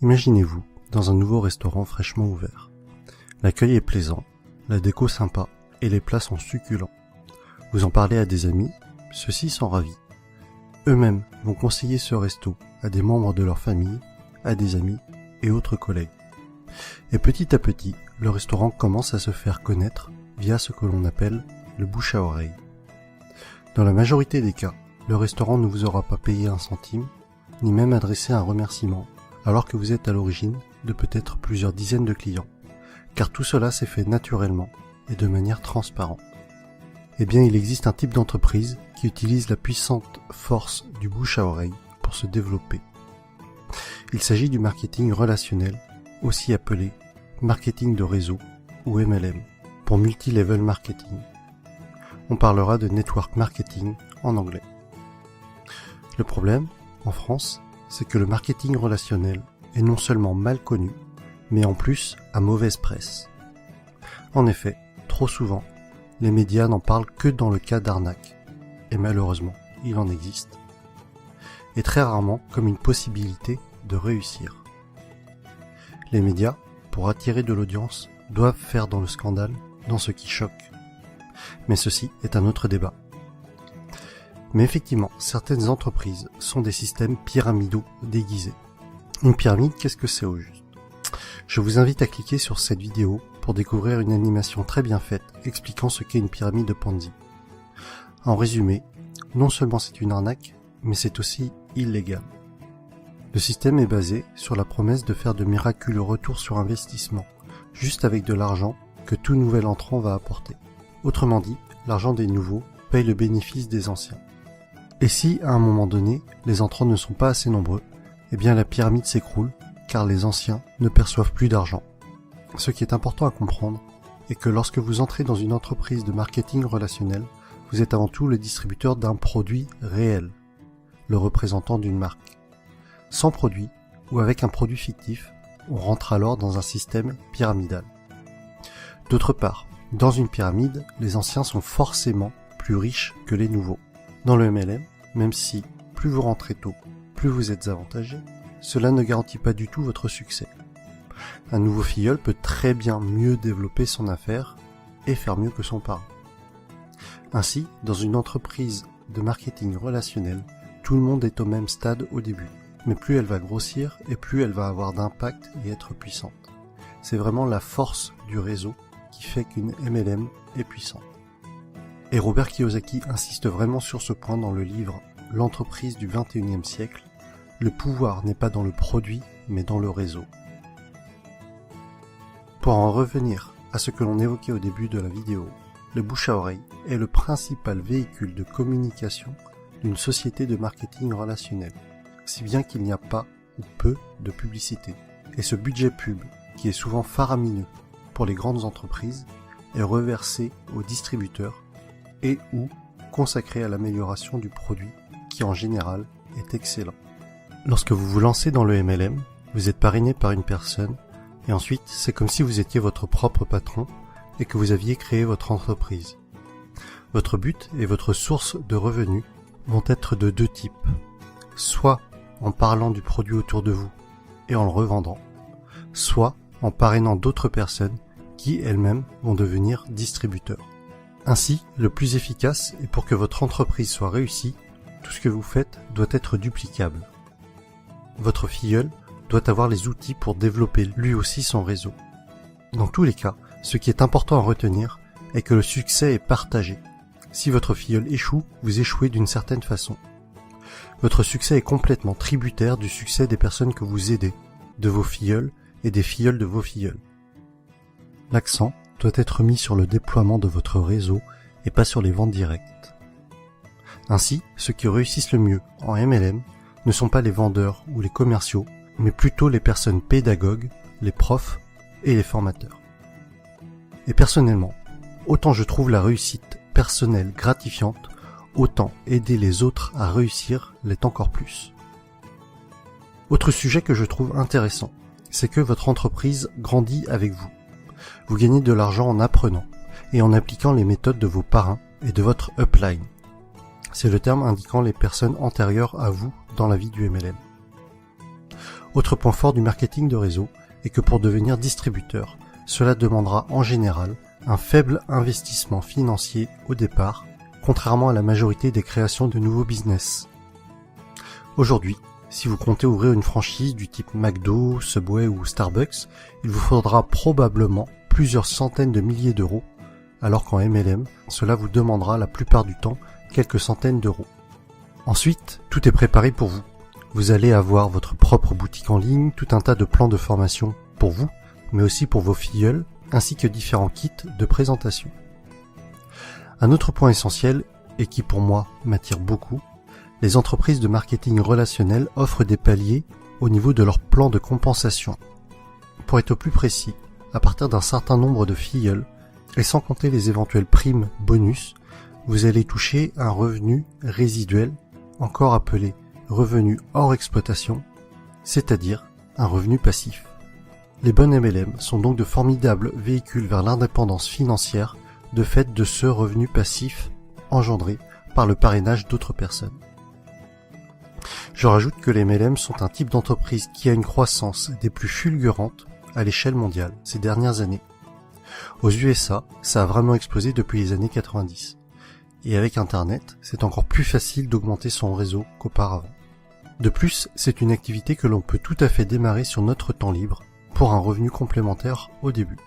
Imaginez-vous dans un nouveau restaurant fraîchement ouvert. L'accueil est plaisant, la déco sympa et les plats sont succulents. Vous en parlez à des amis, ceux-ci sont ravis. Eux-mêmes vont conseiller ce resto à des membres de leur famille, à des amis et autres collègues. Et petit à petit, le restaurant commence à se faire connaître via ce que l'on appelle le bouche à oreille. Dans la majorité des cas, le restaurant ne vous aura pas payé un centime, ni même adressé un remerciement, alors que vous êtes à l'origine de peut-être plusieurs dizaines de clients, car tout cela s'est fait naturellement et de manière transparente. Eh bien, il existe un type d'entreprise qui utilise la puissante force du bouche à oreille pour se développer. Il s'agit du marketing relationnel, aussi appelé marketing de réseau ou MLM, pour multi-level marketing. On parlera de network marketing en anglais. Le problème, en France, c'est que le marketing relationnel est non seulement mal connu, mais en plus à mauvaise presse. En effet, trop souvent, les médias n'en parlent que dans le cas d'arnaque, et malheureusement, il en existe, et très rarement comme une possibilité de réussir. Les médias, pour attirer de l'audience, doivent faire dans le scandale, dans ce qui choque. Mais ceci est un autre débat. Mais effectivement, certaines entreprises sont des systèmes pyramidaux déguisés. Une pyramide, qu'est-ce que c'est au juste? Je vous invite à cliquer sur cette vidéo pour découvrir une animation très bien faite expliquant ce qu'est une pyramide de Ponzi. En résumé, non seulement c'est une arnaque, mais c'est aussi illégal. Le système est basé sur la promesse de faire de miraculeux retours sur investissement, juste avec de l'argent que tout nouvel entrant va apporter. Autrement dit, l'argent des nouveaux paye le bénéfice des anciens. Et si, à un moment donné, les entrants ne sont pas assez nombreux, eh bien la pyramide s'écroule, car les anciens ne perçoivent plus d'argent. Ce qui est important à comprendre est que lorsque vous entrez dans une entreprise de marketing relationnel, vous êtes avant tout le distributeur d'un produit réel, le représentant d'une marque. Sans produit, ou avec un produit fictif, on rentre alors dans un système pyramidal. D'autre part, dans une pyramide, les anciens sont forcément plus riches que les nouveaux. Dans le MLM, même si plus vous rentrez tôt, plus vous êtes avantagé, cela ne garantit pas du tout votre succès. Un nouveau filleul peut très bien mieux développer son affaire et faire mieux que son parent. Ainsi, dans une entreprise de marketing relationnel, tout le monde est au même stade au début, mais plus elle va grossir et plus elle va avoir d'impact et être puissante. C'est vraiment la force du réseau qui fait qu'une MLM est puissante. Et Robert Kiyosaki insiste vraiment sur ce point dans le livre « L'entreprise du XXIe siècle ». Le pouvoir n'est pas dans le produit, mais dans le réseau. Pour en revenir à ce que l'on évoquait au début de la vidéo, le bouche à oreille est le principal véhicule de communication d'une société de marketing relationnel, si bien qu'il n'y a pas ou peu de publicité. Et ce budget pub, qui est souvent faramineux pour les grandes entreprises, est reversé aux distributeurs et ou consacré à l'amélioration du produit qui en général est excellent. Lorsque vous vous lancez dans le MLM, vous êtes parrainé par une personne et ensuite c'est comme si vous étiez votre propre patron et que vous aviez créé votre entreprise. Votre but et votre source de revenus vont être de deux types. Soit en parlant du produit autour de vous et en le revendant, soit en parrainant d'autres personnes qui elles-mêmes vont devenir distributeurs. Ainsi, le plus efficace et pour que votre entreprise soit réussie, tout ce que vous faites doit être duplicable. Votre filleul doit avoir les outils pour développer lui aussi son réseau. Dans tous les cas, ce qui est important à retenir est que le succès est partagé. Si votre filleul échoue, vous échouez d'une certaine façon. Votre succès est complètement tributaire du succès des personnes que vous aidez, de vos filleuls et des filleuls de vos filleuls. L'accent doit être mis sur le déploiement de votre réseau et pas sur les ventes directes. Ainsi, ceux qui réussissent le mieux en MLM ne sont pas les vendeurs ou les commerciaux, mais plutôt les personnes pédagogues, les profs et les formateurs. Et personnellement, autant je trouve la réussite personnelle gratifiante, autant aider les autres à réussir l'est encore plus. Autre sujet que je trouve intéressant, c'est que votre entreprise grandit avec vous. Vous gagnez de l'argent en apprenant et en appliquant les méthodes de vos parrains et de votre upline. C'est le terme indiquant les personnes antérieures à vous dans la vie du MLM. Autre point fort du marketing de réseau est que pour devenir distributeur, cela demandera en général un faible investissement financier au départ, contrairement à la majorité des créations de nouveaux business. Aujourd'hui, si vous comptez ouvrir une franchise du type McDo, Subway ou Starbucks, il vous faudra probablement plusieurs centaines de milliers d'euros, alors qu'en MLM, cela vous demandera la plupart du temps quelques centaines d'euros. Ensuite, tout est préparé pour vous. Vous allez avoir votre propre boutique en ligne, tout un tas de plans de formation pour vous, mais aussi pour vos filleuls, ainsi que différents kits de présentation. Un autre point essentiel, et qui pour moi m'attire beaucoup, les entreprises de marketing relationnel offrent des paliers au niveau de leur plan de compensation. Pour être plus précis, à partir d'un certain nombre de filleuls, et sans compter les éventuelles primes bonus, vous allez toucher un revenu résiduel, encore appelé revenu hors exploitation, c'est-à-dire un revenu passif. Les bonnes MLM sont donc de formidables véhicules vers l'indépendance financière de fait de ce revenu passif engendré par le parrainage d'autres personnes. Je rajoute que les MLM sont un type d'entreprise qui a une croissance des plus fulgurantes à l'échelle mondiale ces dernières années. Aux USA, ça a vraiment explosé depuis les années 90. Et avec Internet, c'est encore plus facile d'augmenter son réseau qu'auparavant. De plus, c'est une activité que l'on peut tout à fait démarrer sur notre temps libre pour un revenu complémentaire au début.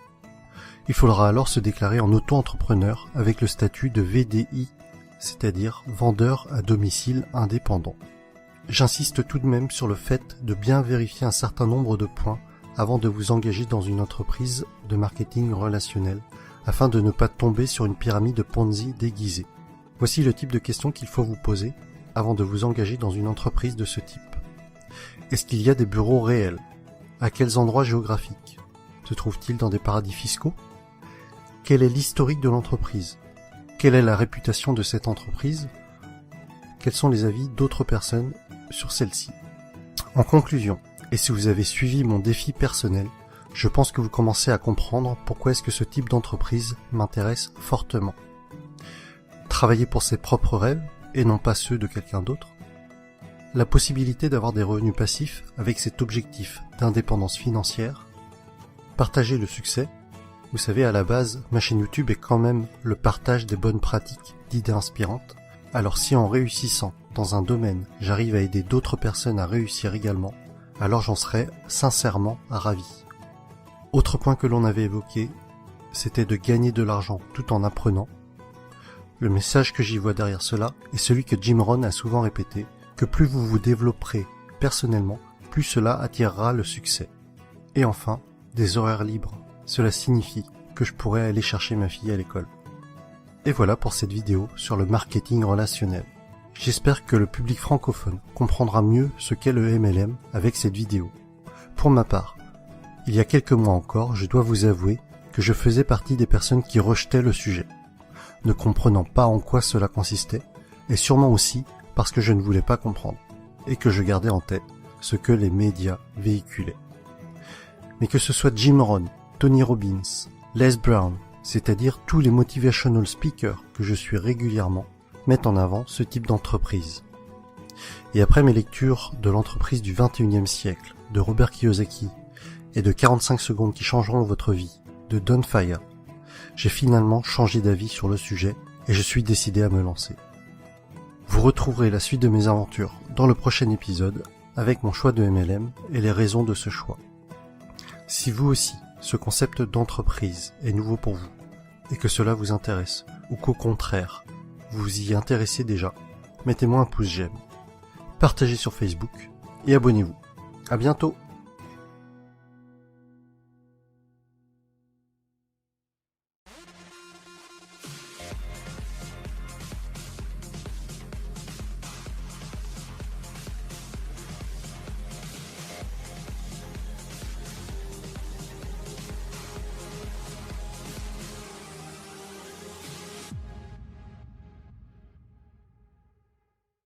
Il faudra alors se déclarer en auto-entrepreneur avec le statut de VDI, c'est-à-dire vendeur à domicile indépendant. J'insiste tout de même sur le fait de bien vérifier un certain nombre de points avant de vous engager dans une entreprise de marketing relationnel, afin de ne pas tomber sur une pyramide Ponzi déguisée. Voici le type de questions qu'il faut vous poser avant de vous engager dans une entreprise de ce type. Est-ce qu'il y a des bureaux réels? À quels endroits géographiques? Se trouve-t-il dans des paradis fiscaux? Quel est l'historique de l'entreprise? Quelle est la réputation de cette entreprise? Quels sont les avis d'autres personnes sur celle-ci? En conclusion, et si vous avez suivi mon défi personnel, je pense que vous commencez à comprendre pourquoi est-ce que ce type d'entreprise m'intéresse fortement. Travailler pour ses propres rêves et non pas ceux de quelqu'un d'autre. La possibilité d'avoir des revenus passifs avec cet objectif d'indépendance financière. Partager le succès. Vous savez, à la base, ma chaîne YouTube est quand même le partage des bonnes pratiques, d'idées inspirantes. Alors si en réussissant dans un domaine, j'arrive à aider d'autres personnes à réussir également, alors j'en serais sincèrement ravi. Autre point que l'on avait évoqué, c'était de gagner de l'argent tout en apprenant. Le message que j'y vois derrière cela est celui que Jim Rohn a souvent répété, que plus vous vous développerez personnellement, plus cela attirera le succès. Et enfin, des horaires libres. Cela signifie que je pourrais aller chercher ma fille à l'école. Et voilà pour cette vidéo sur le marketing relationnel. J'espère que le public francophone comprendra mieux ce qu'est le MLM avec cette vidéo. Pour ma part, il y a quelques mois encore, je dois vous avouer que je faisais partie des personnes qui rejetaient le sujet, ne comprenant pas en quoi cela consistait, et sûrement aussi parce que je ne voulais pas comprendre, et que je gardais en tête ce que les médias véhiculaient. Mais que ce soit Jim Rohn, Tony Robbins, Les Brown, c'est-à-dire tous les motivational speakers que je suis régulièrement, mettent en avant ce type d'entreprise. Et après mes lectures de l'entreprise du 21e siècle, de Robert Kiyosaki, et de 45 secondes qui changeront votre vie, de Don Faya, j'ai finalement changé d'avis sur le sujet et je suis décidé à me lancer. Vous retrouverez la suite de mes aventures dans le prochain épisode avec mon choix de MLM et les raisons de ce choix. Si vous aussi, ce concept d'entreprise est nouveau pour vous et que cela vous intéresse ou qu'au contraire, vous y intéressez déjà, mettez-moi un pouce j'aime, partagez sur Facebook et abonnez-vous. À bientôt!